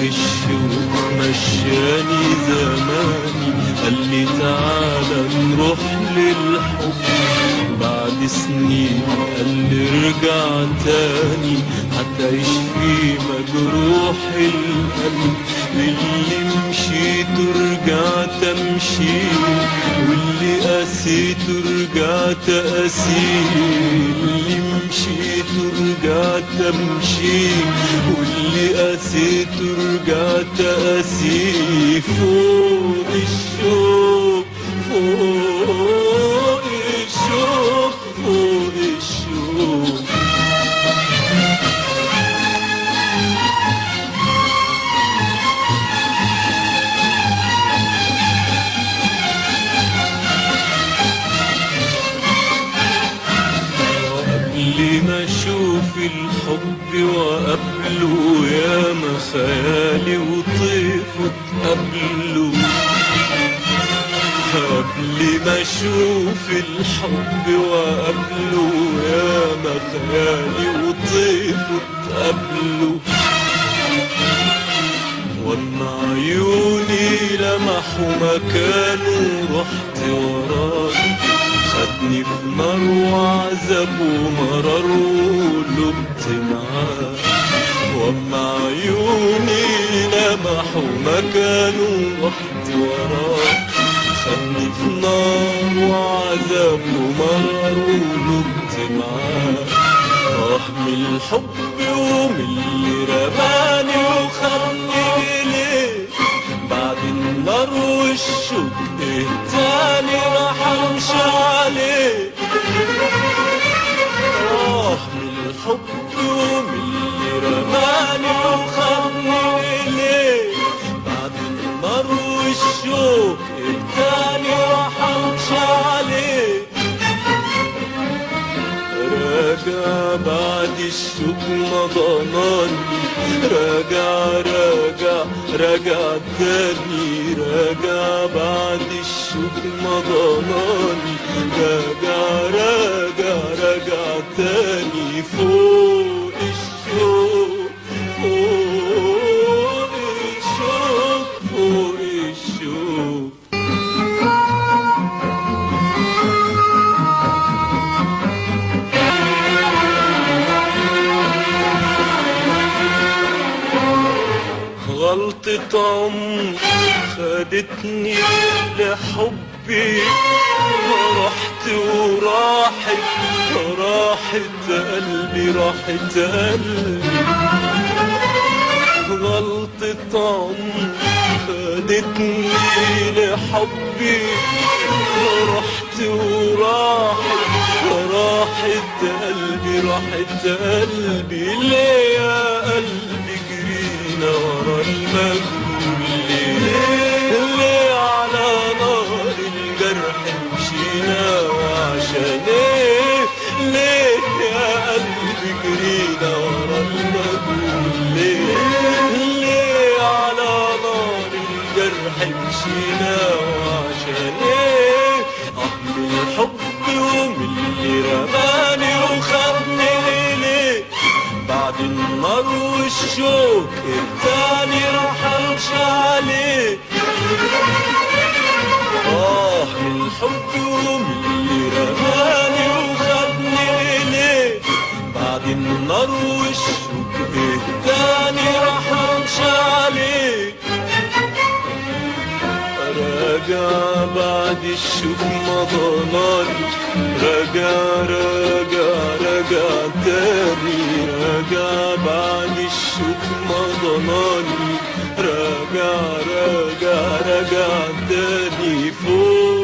الشوق مشاني زماني، قال لي تعالى نروح للحب بعد سنين، قال لي ارجع تاني حتى يشفي مجروح القلب. اللي مشيت ورجعت امشي، واللي قسيت ورجعت قاسي. اللي مشيت ورجعت امشي، واللي قسيت ورجعت قاسي. فوق الشوق فوق الشوق فوق الشوق. قبل ما اشوف الحب وقبله، ياما خيالي وطيفه اتقابلوا. قبل ما اشوف الحب وقبله، ياما خيالي وطيفه اتقابلوا. واما عيوني لمحوا مكانه رحت وراه، خدني في نار وعذاب ومرار ولبت معاه. واما عيوني لمحوا مكانه رحت وراه، خدني في نار وعذاب ومرار ولبت معاه. من الحب ومن اللي رماني وخدني إليه، بعد النار والشوق التاني راح امشي عليه. من الحب ومن اللي رماني وخدني إليه، بعد النار والشوق التاني راح امشي عليه. راجع بعد الشوق ما ضناني، راجع تاني. راجع بعد الشوق ما ضناني، راجع تاني. فوق الشوق فوق الشوق فوق الشوق. غلطة عمر خدتني لحبي، رحت وراحت قلبي. غلطة عمر خدتني لحبي، رحت وراحت قلبي. ليه يا قلبي جرينا ورا المجهول؟ ليه على نار الجرح مشينا وعشان ايه؟ ليه يا قلبي جرينا ورا المجهول؟ ليه على نار الجرح مشينا وعشان ايه؟ من الحب ومن اللي رماني وخدني إليه، بعد النار والشوق التاني راح امشي عليه. من الحب ومن اللي رماني وخدني إليه، بعد النار والشوق التاني راح امشي عليه. راجع بعد الشوق ما ضناني، راجع تاني. راجع بعد الشوق ما ضناني، راجع تاني. فوق